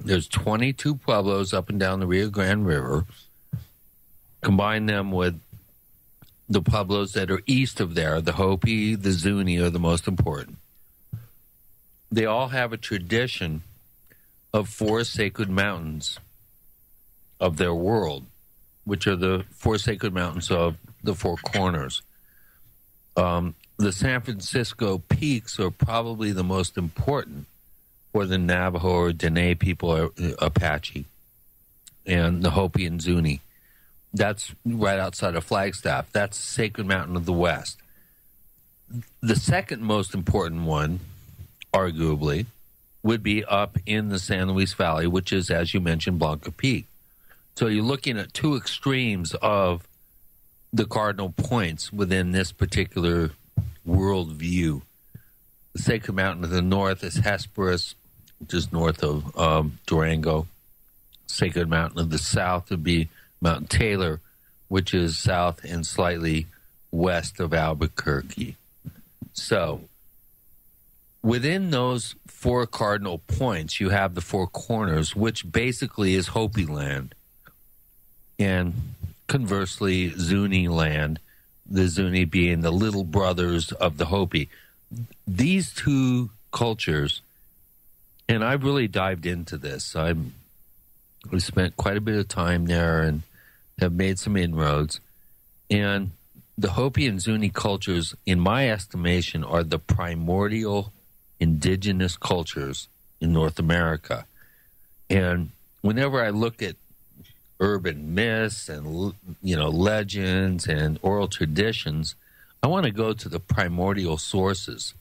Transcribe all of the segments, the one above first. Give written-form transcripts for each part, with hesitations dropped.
There's 22 pueblos up and down the Rio Grande River. Combine them with the pueblos that are east of there. The Hopi, the Zuni are the most important. They all have a tradition of 4 sacred mountains of their world, which are the 4 sacred mountains of the 4 corners. The San Francisco peaks are probably the most important for the Navajo or Dene people, or Apache, and the Hopi and Zuni. That's right outside of Flagstaff. That's the sacred mountain of the West. The second most important one, arguably, would be up in the San Luis Valley, which is, as you mentioned, Blanca Peak. So you're looking at 2 extremes of the cardinal points within this particular world view. The sacred mountain of the north is Hesperus, which is north of Durango. Sacred mountain of the south would be Mount Taylor, which is south and slightly west of Albuquerque. So within those 4 cardinal points, you have the 4 corners, which basically is Hopi land. And conversely, Zuni land, the Zuni being the little brothers of the Hopi. These 2 cultures, and I've really dived into this. We spent quite a bit of time there and have made some inroads. And the Hopi and Zuni cultures, in my estimation, are the primordial indigenous cultures in North America. And whenever I look at urban myths and, legends and oral traditions, I want to go to the primordial sources.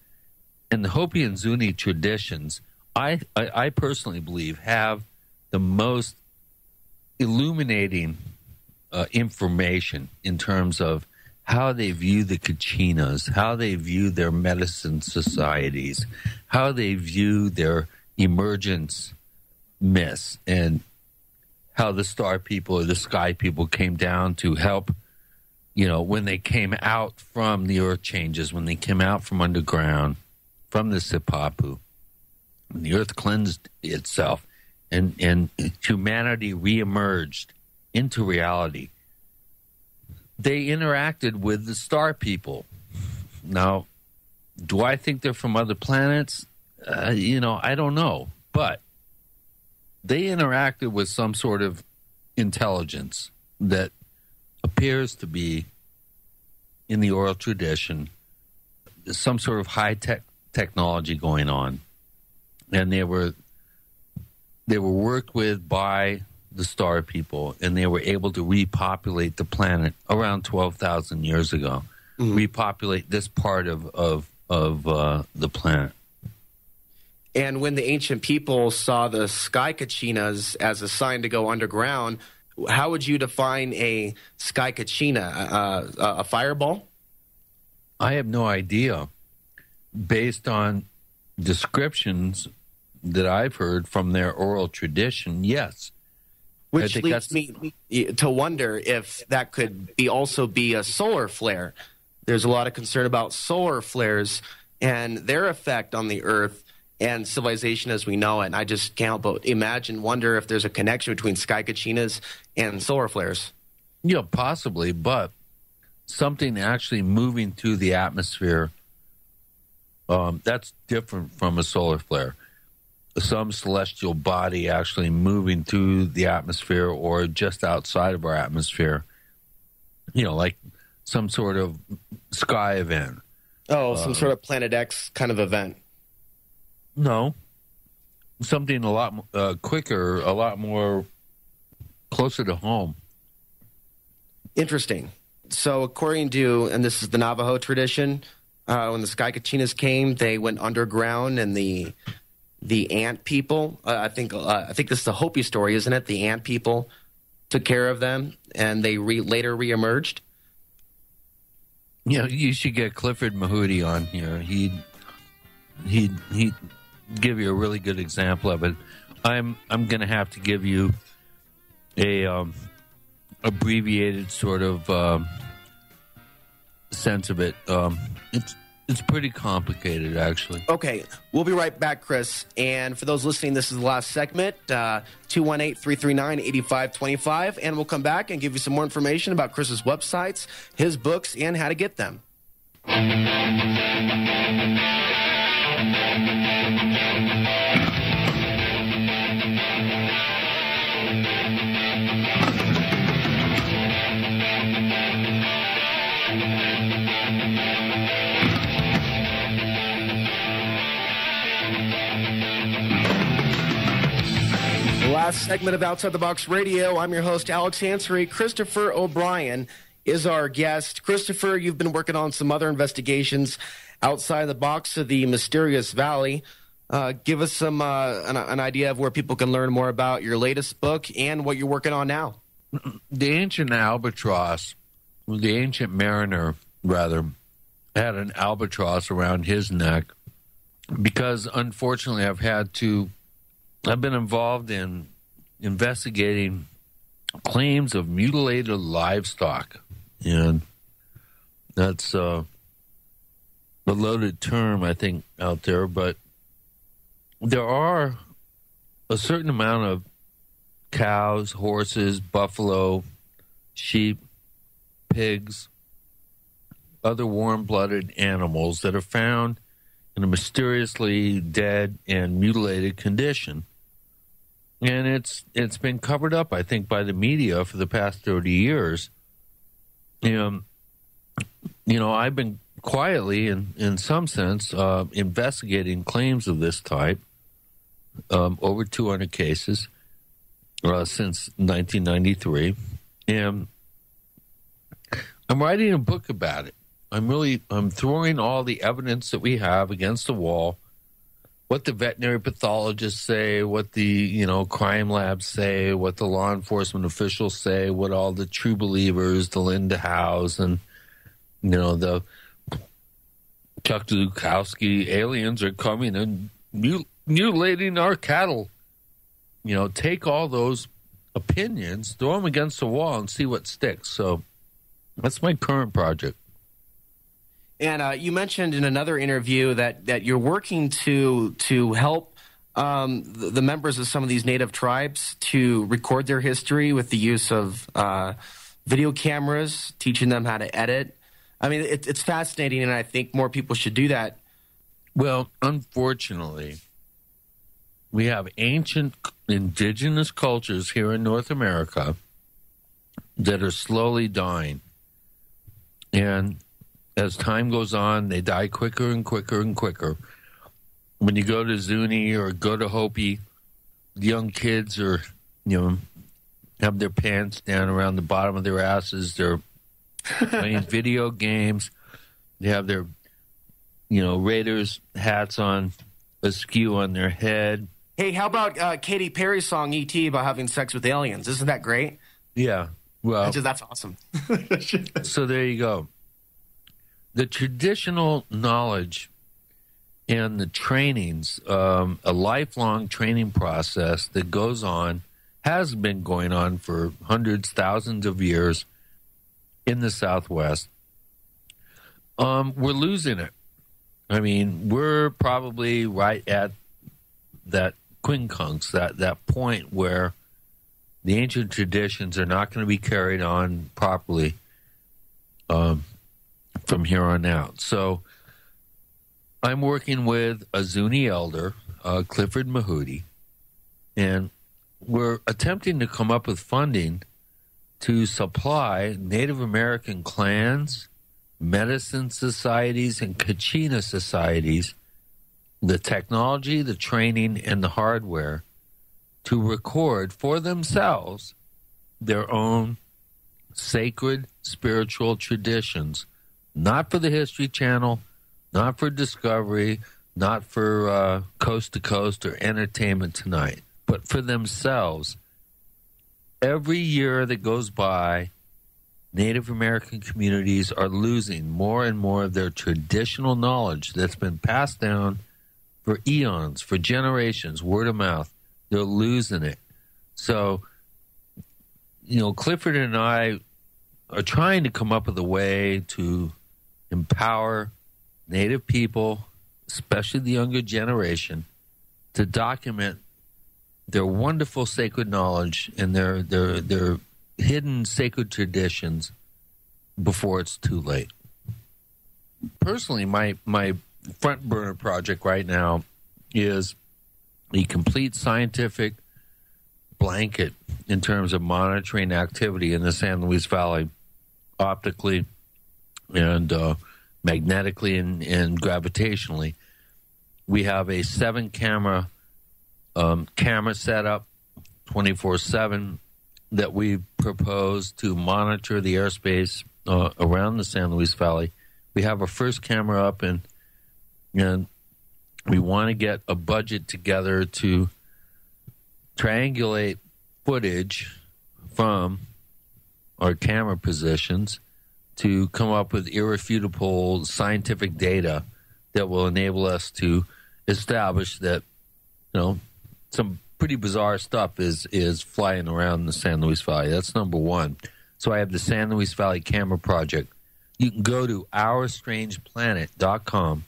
And the Hopi and Zuni traditions, I personally believe, have the most illuminating information in terms of how they view the Kachinas, how they view their medicine societies, how they view their emergence myths, and how the star people or the sky people came down to help, when they came out from the earth changes, when they came out from underground, from the Sipapu, when the earth cleansed itself and humanity reemerged into reality. They interacted with the star people. Now, do I think they're from other planets? I don't know. But they interacted with some sort of intelligence that appears to be, in the oral tradition, some sort of high-tech technology going on. And they were worked with by the star people, and they were able to repopulate the planet around 12,000 years ago. Mm-hmm. Repopulate this part of the planet. And when the ancient people saw the sky Kachinas as a sign to go underground, how would you define a sky Kachina? A fireball? I have no idea. Based on descriptions that I've heard from their oral tradition, yes. Which leads me to wonder if that could also be a solar flare. There's a lot of concern about solar flares and their effect on the Earth and civilization as we know it. And I just can't help but wonder if there's a connection between sky Kachinas and solar flares. Yeah, possibly, but something actually moving through the atmosphere, that's different from a solar flare. Some celestial body actually moving through the atmosphere or just outside of our atmosphere, like some sort of sky event. Oh, some sort of Planet X kind of event. No. Something a lot quicker, a lot more closer to home. Interesting. So according to, and this is the Navajo tradition, when the sky Kachinas came, they went underground, and the ant people, I think this is a Hopi story, isn't it? The ant people took care of them, and they later reemerged. Yeah, you should get Clifford Mahooty on here. He'd give you a really good example of it. I'm going to have to give you a abbreviated sort of sense of it. It's pretty complicated, actually. Okay, we'll be right back, Chris. And for those listening, this is the last segment, 218-339-8525. And we'll come back and give you some more information about Chris's websites, his books, and how to get them. Last segment of Outside the Box Radio. I'm your host, Alex Ansary. Christopher O'Brien is our guest. Christopher, you've been working on some other investigations outside the box of the Mysterious Valley. Give us some an idea of where people can learn more about your latest book and what you're working on now. The ancient albatross, the ancient mariner, rather, had an albatross around his neck because, unfortunately, I've been involved in investigating claims of mutilated livestock. And that's a loaded term, I think, out there. But there are a certain amount of cows, horses, buffalo, sheep, pigs, other warm-blooded animals that are found in a mysteriously dead and mutilated condition. And it's been covered up, I think, by the media for the past 30 years. I've been quietly, in some sense, investigating claims of this type, over 200 cases since 1993. And I'm writing a book about it. I'm throwing all the evidence that we have against the wall, what the veterinary pathologists say, what the, crime labs say, what the law enforcement officials say, what all the true believers, the Linda Howes and, the Chuck Zukowski aliens are coming and mutilating our cattle. Take all those opinions, throw them against the wall and see what sticks. So that's my current project. And you mentioned in another interview that you're working to help the members of some of these native tribes to record their history with the use of video cameras, teaching them how to edit. I mean, it's fascinating, and I think more people should do that. Well, unfortunately, we have ancient indigenous cultures here in North America that are slowly dying. And as time goes on, they die quicker and quicker and quicker. When you go to Zuni or go to Hopi, the young kids are, have their pants down around the bottom of their asses. They're playing video games. They have their, Raiders hats on, askew on their head. Hey, how about Katy Perry's song E.T. about having sex with aliens? Isn't that great? Yeah. Well, that's awesome. So there you go. The traditional knowledge and the trainings, a lifelong training process that goes on, has been going on for hundreds, thousands of years in the Southwest. We're losing it. I mean, we're probably right at that quincunx, that point where the ancient traditions are not going to be carried on properly from here on out. So I'm working with a Zuni elder, Clifford Mahudi, and we're attempting to come up with funding to supply Native American clans, medicine societies, and Kachina societies the technology, the training, and the hardware to record for themselves their own sacred spiritual traditions, not for the History Channel, not for Discovery, not for Coast to Coast or Entertainment Tonight, but for themselves. Every year that goes by, Native American communities are losing more and more of their traditional knowledge that's been passed down for eons, for generations, word of mouth. They're losing it. So, Clifford and I are trying to come up with a way to empower Native people, especially the younger generation, to document their wonderful sacred knowledge and their hidden sacred traditions before it's too late. Personally, my front burner project right now is a complete scientific blanket in terms of monitoring activity in the San Luis Valley, optically and magnetically and gravitationally. We have a 7-camera camera setup 24/7 that we propose to monitor the airspace around the San Luis Valley. We have our first camera up, and we want to get a budget together to triangulate footage from our camera positions to come up with irrefutable scientific data that will enable us to establish that, some pretty bizarre stuff is flying around the San Luis Valley. That's number one. So I have the San Luis Valley Camera Project. You can go to OurStrangePlanet.com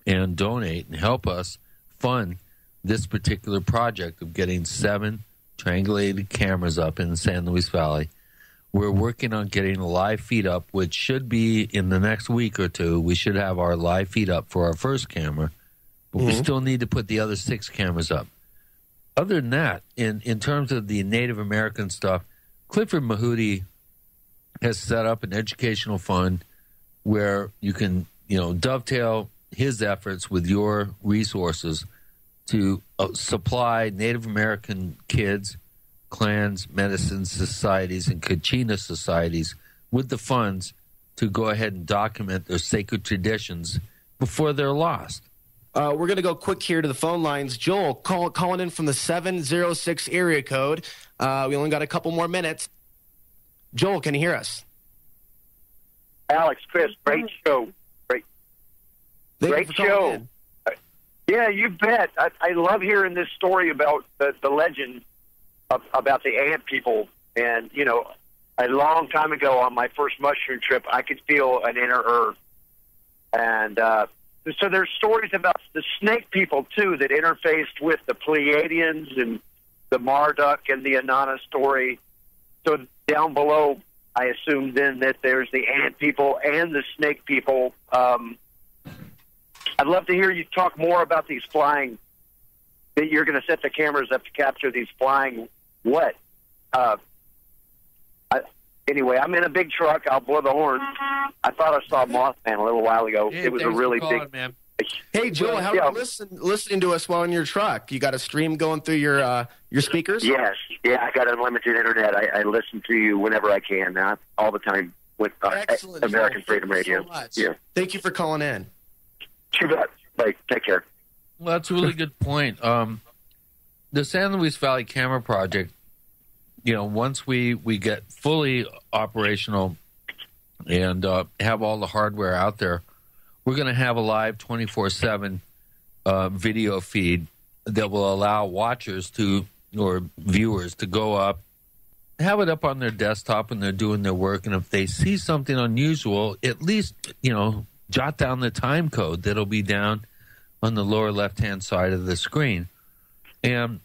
and donate and help us fund this particular project of getting 7 triangulated cameras up in the San Luis Valley. We're working on getting a live feed up, which should be in the next week or two. We should have our live feed up for our first camera, but we still need to put the other 6 cameras up. Other than that, in terms of the Native American stuff, Clifford Mahooty has set up an educational fund where you can, dovetail his efforts with your resources to supply Native American kids, clans, medicine societies, and Kachina societies with the funds to go ahead and document their sacred traditions before they're lost. We're going to go quick here to the phone lines. Joel, calling in from the 706 area code. We only got a couple more minutes. Joel, can you hear us? Alex, Chris, great show. Great show. Yeah, you bet. I love hearing this story about the legend about the ant people. And, a long time ago on my first mushroom trip, I could feel an inner earth. And so there's stories about the snake people, too, that interfaced with the Pleiadians and the Marduk and the Inanna story. So down below, I assume then that there's the ant people and the snake people. I'd love to hear you talk more about these flying, that you're going to set the cameras up to capture these flying what? Anyway, I'm in a big truck. I'll blow the horn. I thought I saw Mothman a little while ago. Hey, it was a really big... Man. Hey, Joel, how are you listening to us while in your truck? You got a stream going through your speakers? Yes. Yeah, I got unlimited internet. I listen to you whenever I can, all the time with Excellent, American Joel. Freedom Radio. So much. Yeah. Thank you for calling in. Sure. Bye. Take care. Well, that's a really good point. The San Luis Valley Camera Project, once we get fully operational and have all the hardware out there, we're going to have a live 24/7 video feed that will allow watchers or viewers to go up, have it up on their desktop when they're doing their work, and if they see something unusual, at least, jot down the time code that'll be down on the lower left-hand side of the screen. And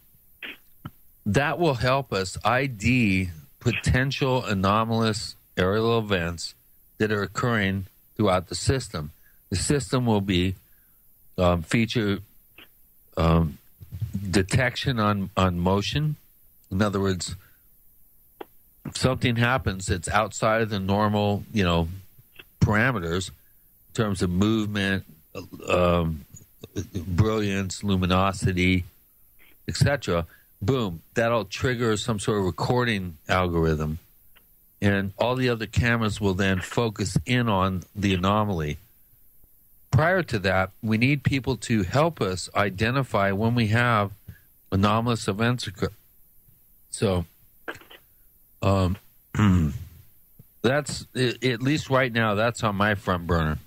that will help us ID potential anomalous aerial events that are occurring throughout the system. The system will be feature detection on motion. In other words, if something happens that's outside of the normal, parameters in terms of movement, brilliance, luminosity, etc., boom, that'll trigger some sort of recording algorithm. And all the other cameras will then focus in on the anomaly. Prior to that, we need people to help us identify when we have anomalous events occur. So, that's, at least right now, that's on my front burner.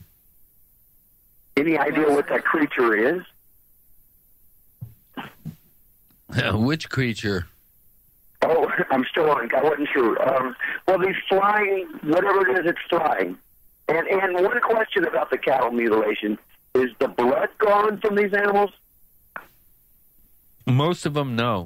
Any idea what that creature is? Which creature? Oh, I'm still on. I wasn't sure. Well, these flying, whatever it is, it's flying. And one question about the cattle mutilation: is the blood gone from these animals? Most of them, no.